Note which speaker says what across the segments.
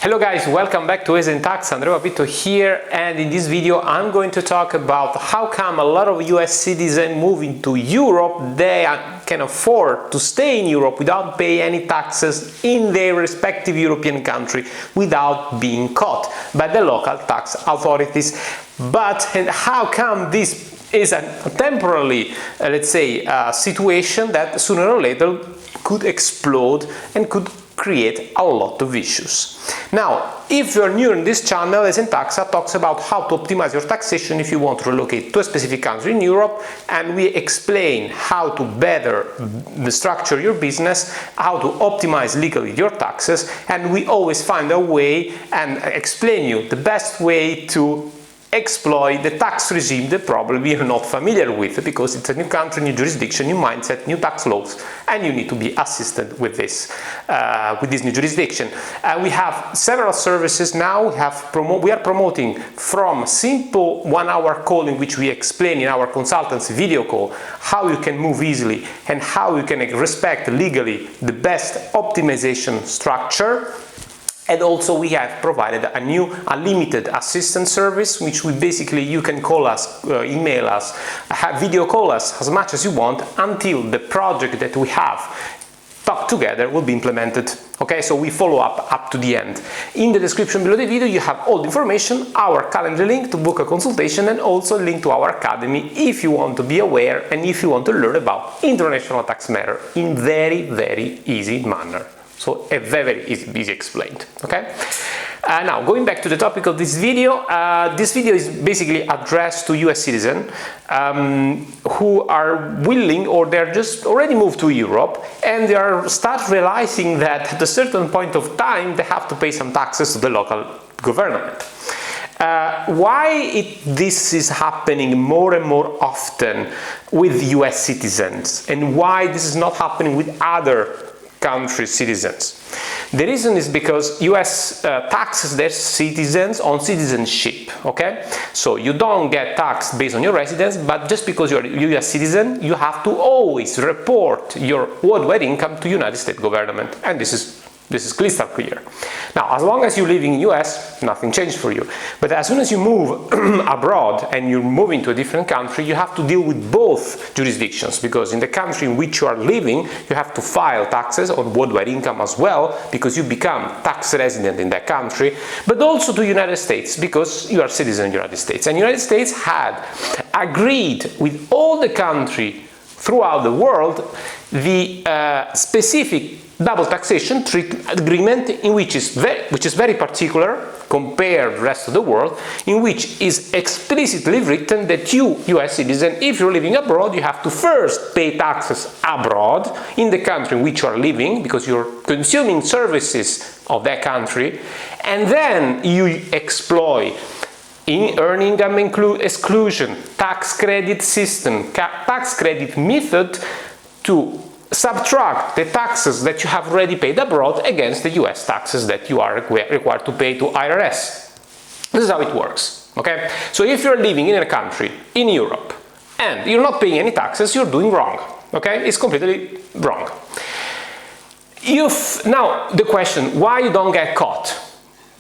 Speaker 1: Hello guys, welcome back to ESENtaxa. Andrea Papito here, and in this video I'm going to talk about how come a lot of US citizens moving to Europe, they can afford to stay in Europe without paying any taxes in their respective European country without being caught by the local tax authorities. And how come this is a temporarily, let's say, situation that sooner or later could explode and could create a lot of issues. Now, if you're new in this channel, ESENtaxa talks about how to optimize your taxation if you want to relocate to a specific country in Europe, and we explain how to better structure your business, how to optimize legally your taxes, and we always find a way and explain you the best way to exploit the tax regime that probably you're not familiar with, because it's a new country, new jurisdiction, new mindset, new tax laws, and you need to be assisted with this new jurisdiction. We have several services now. We are promoting from simple 1-hour call in which we explain in our consultancy video call how you can move easily and how you can respect legally the best optimization structure. And also we have provided a new unlimited assistance service, which you can call us, email us, video call us as much as you want until the project that we have talked together will be implemented. Okay, so we follow up to the end. In the description below the video you have all the information, our calendar link to book a consultation, and also a link to our academy if you want to be aware and if you want to learn about international tax matter in very easy manner. So very easy explained, okay? Now, going back to the topic of this video is basically addressed to US citizens who are willing, or they're just already moved to Europe, and they start realizing that at a certain point of time they have to pay some taxes to the local government. Why this is happening more and more often with US citizens, and why this is not happening with other country citizens? The reason is because US taxes their citizens on citizenship, okay? So you don't get taxed based on your residence, but just because you're a US citizen, you have to always report your worldwide income to United States government, and this is crystal clear. Now, as long as you're living in US, nothing changed for you. But as soon as you move abroad and you move into a different country, you have to deal with both jurisdictions, because in the country in which you are living, you have to file taxes on worldwide income as well, because you become tax resident in that country, but also to United States, because you are citizen in the United States. And the United States had agreed with all the country throughout the world the specific double taxation agreement, which is very particular compared to the rest of the world, in which is explicitly written that you, US citizen, if you're living abroad, you have to first pay taxes abroad in the country in which you are living, because you're consuming services of that country, and then you exploit in earning income exclusion, tax credit system, tax credit method to subtract the taxes that you have already paid abroad against the US taxes that you are required to pay to IRS. This is how it works, okay? So if you're living in a country in Europe and you're not paying any taxes, you're doing wrong, okay? It's completely wrong. Now, the question, why you don't get caught?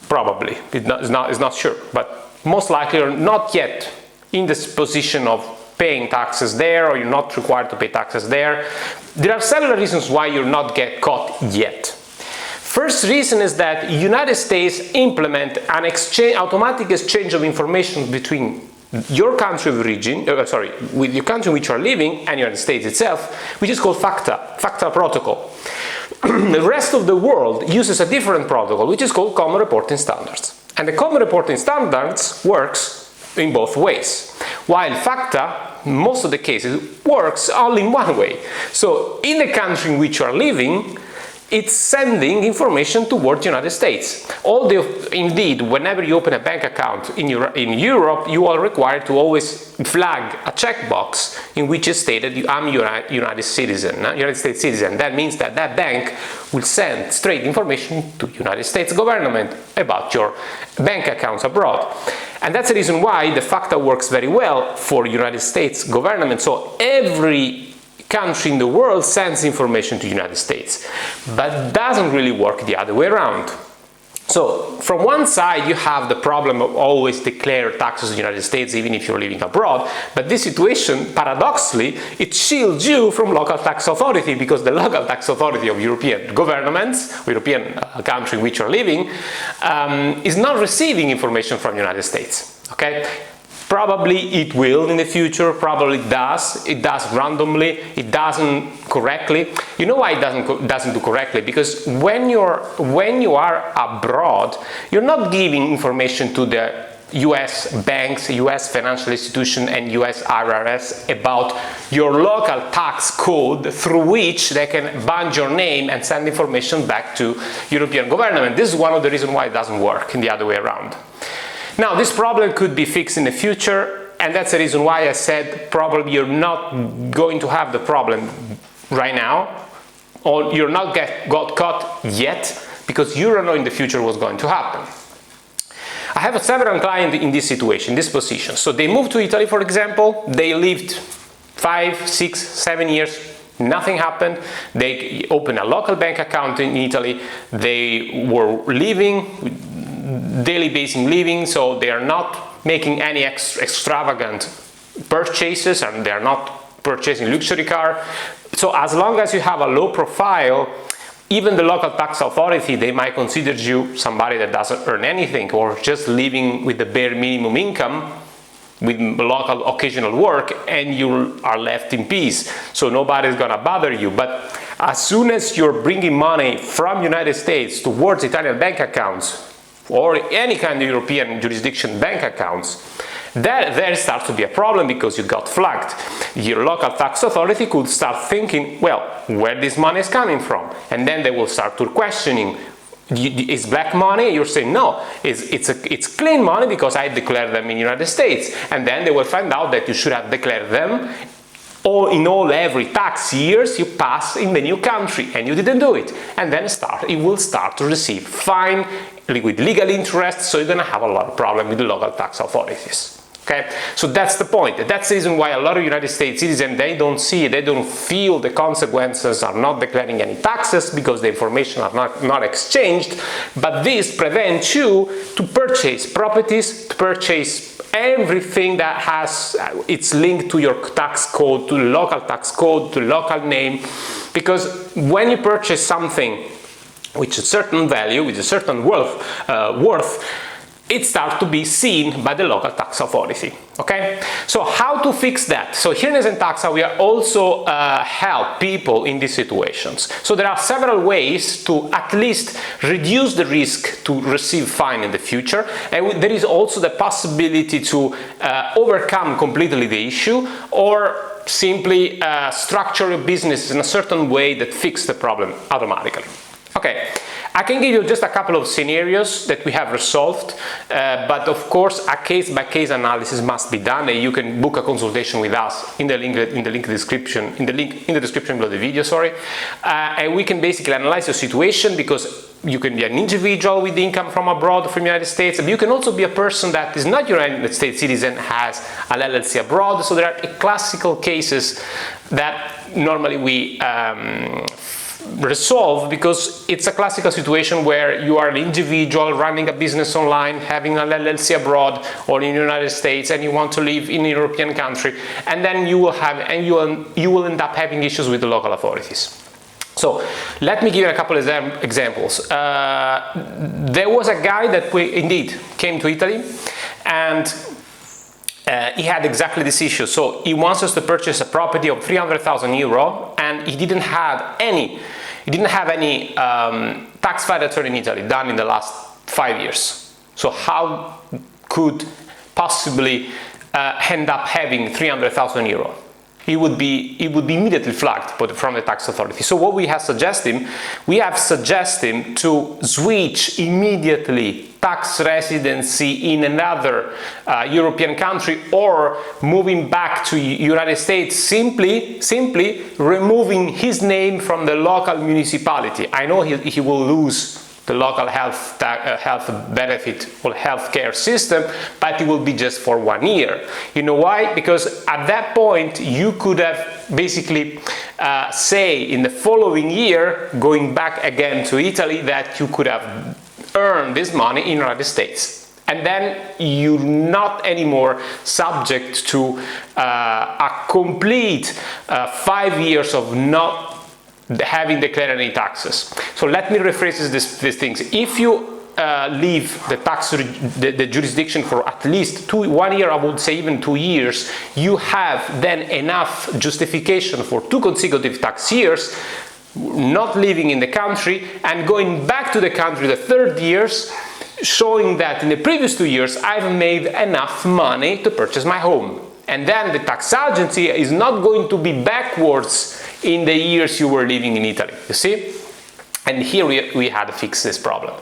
Speaker 1: Probably, it's not sure, but most likely you're not yet in this position of paying taxes there, or you're not required to pay taxes there. There are several reasons why you're not get caught yet. First reason is that United States implement an automatic exchange of information between your country of origin, with your country in which you are living and United States itself, which is called FATCA protocol. The rest of the world uses a different protocol, which is called Common Reporting Standards. And the Common Reporting Standards works in both ways, while FATCA, most of the cases, works only in one way. So in the country in which you are living, it's sending information towards the United States. Indeed, whenever you open a bank account in Europe, you are required to always flag a checkbox in which is stated I'm a United States citizen. That means that that bank will send straight information to the United States government about your bank accounts abroad. And that's the reason why the FATCA works very well for United States government. So every country in the world sends information to the United States, but doesn't really work the other way around. So from one side you have the problem of always declare taxes in the United States even if you're living abroad, but this situation, paradoxically, it shields you from local tax authority, because the local tax authority of European governments, European country in which you're living, is not receiving information from the United States. Okay? Probably it will in the future, probably it does randomly, it doesn't correctly. You know why it doesn't do correctly? Because when you are abroad, you're not giving information to the US banks, US financial institution and US IRS about your local tax code through which they can bind your name and send information back to European government. This is one of the reasons why it doesn't work in the other way around. Now, this problem could be fixed in the future, and that's the reason why I said probably you're not going to have the problem right now, or you're not got caught yet, because you don't know in the future what's going to happen. I have several clients in this situation, this position. So they moved to Italy, for example, they lived 5, 6, 7 years, nothing happened. They opened a local bank account in Italy, they were living daily basic living, so they are not making any extravagant purchases, and they are not purchasing luxury car. So as long as you have a low profile, even the local tax authority, they might consider you somebody that doesn't earn anything or just living with the bare minimum income with local occasional work, and you are left in peace. So nobody's gonna bother you. But as soon as you're bringing money from United States towards Italian bank accounts or any kind of European jurisdiction bank accounts, there starts to be a problem, because you got flagged. Your local tax authority could start thinking, well, where this money is coming from? And then they will start to questioning, is black money? You're saying, no, it's clean money because I declared them in the United States. And then they will find out that you should have declared them every tax years you pass in the new country, and you didn't do it. And then it will start to receive fine with legal interest, so you're going to have a lot of problem with the local tax authorities. Okay, so that's the point. That's the reason why a lot of United States citizens, they don't see it, they don't feel the consequences, are not declaring any taxes because the information are not exchanged. But this prevents you to purchase properties, to purchase everything that has it's linked to your tax code, to local tax code, to local name. Because when you purchase something with a certain value, with a certain worth, it starts to be seen by the local tax authority. Okay, so how to fix that? So here in ESENtaxa we are also help people in these situations. So there are several ways to at least reduce the risk to receive fine in the future, and there is also the possibility to overcome completely the issue, or simply structure your business in a certain way that fix the problem automatically. Okay, I can give you just a couple of scenarios that we have resolved, but of course a case-by-case analysis must be done, and you can book a consultation with us in the description below the video, sorry. And we can basically analyze your situation, because you can be an individual with income from abroad, from the United States, and you can also be a person that is not United States citizen, has an LLC abroad. So there are classical cases that normally we resolve, because it's a classical situation where you are an individual running a business online, having an LLC abroad or in the United States, and you want to live in a European country, and then you will end up having issues with the local authorities. So let me give you a couple of examples. There was a guy that indeed came to Italy, and he had exactly this issue. So he wants us to purchase a property of 300,000 euro, and he didn't have any tax file return in Italy done in the last 5 years. So how could possibly end up having 300,000 euro? It would be immediately flagged from the tax authority. So what we have suggested him to switch immediately tax residency in another European country, or moving back to United States, simply removing his name from the local municipality. I know he will lose the local health benefit or health care system, but it will be just for 1 year. You know why? Because at that point you could have basically say in the following year, going back again to Italy, that you could have earn this money in the United States. And then you're not anymore subject to a complete 5 years of not having declared any taxes. So let me rephrase these things. If you leave the jurisdiction for at least 1 year, I would say even 2 years, you have then enough justification for 2 consecutive tax years, not living in the country and going back to the country the 3rd years, showing that in the previous 2 years I've made enough money to purchase my home. And then the tax agency is not going to be backwards in the years you were living in Italy, you see? And here we had to fix this problem.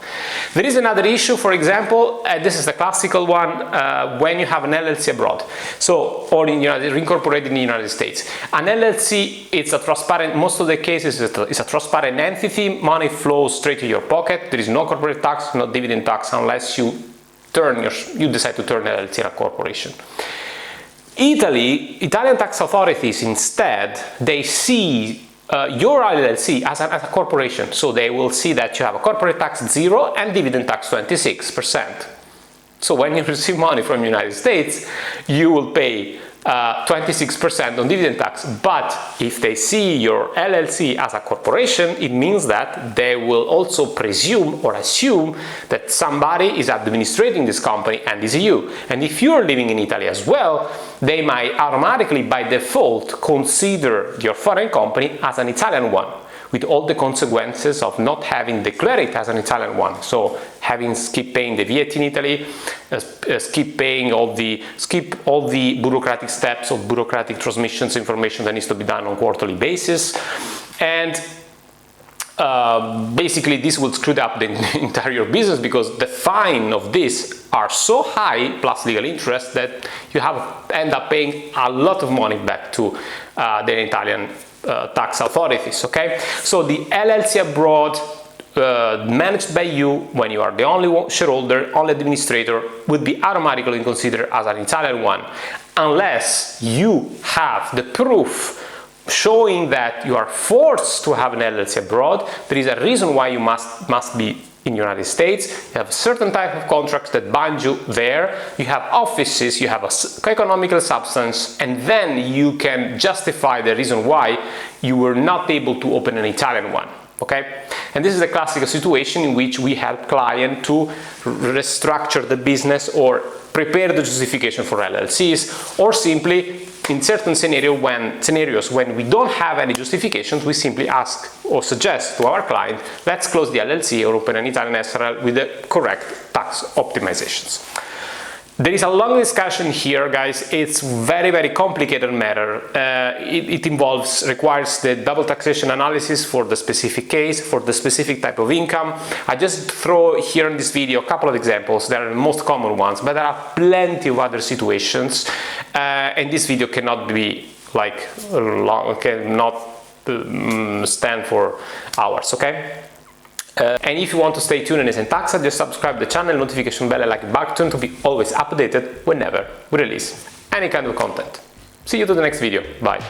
Speaker 1: There is another issue, for example, this is the classical one, when you have an LLC abroad, or incorporated in the United States. An LLC, it's a transparent, most of the cases it's a transparent entity, money flows straight to your pocket, there is no corporate tax, no dividend tax, unless you decide to turn LLC into a corporation. Italian tax authorities instead, they see your LLC as a corporation, so they will see that you have a corporate tax 0 and dividend tax 26%. So when you receive money from the United States, you will pay 26% on dividend tax, but if they see your LLC as a corporation, it means that they will also presume or assume that somebody is administrating this company and is you. And if you're living in Italy as well, they might automatically by default consider your foreign company as an Italian one, with all the consequences of not having declared it as an Italian one. So skip paying the VAT in Italy, skip all the bureaucratic steps of bureaucratic transmissions information that needs to be done on quarterly basis, and basically this will screw up the entire business, because the fine of this are so high plus legal interest that you end up paying a lot of money back to the Italian tax authorities. Okay, so the LLC abroad managed by you, when you are the only shareholder, only administrator, would be automatically considered as an Italian one, unless you have the proof showing that you are forced to have an LLC abroad. There is a reason why you must be in the United States. You have a certain type of contracts that bind you there, you have offices, you have an economical substance, and then you can justify the reason why you were not able to open an Italian one. Okay? And this is a classical situation in which we help client to restructure the business or prepare the justification for LLCs, or simply in certain scenarios when we don't have any justifications, we simply ask or suggest to our client, let's close the LLC or open an Italian SRL with the correct tax optimizations. There is a long discussion here, guys. It's very, very complicated matter. It requires the double taxation analysis for the specific case, for the specific type of income. I just throw here in this video a couple of examples. They are the most common ones, but there are plenty of other situations. And this video cannot be like long, cannot stand for hours, okay? And if you want to stay tuned on ESENtaxa, just subscribe to the channel, notification bell and like button to be always updated whenever we release any kind of content. See you to the next video. Bye.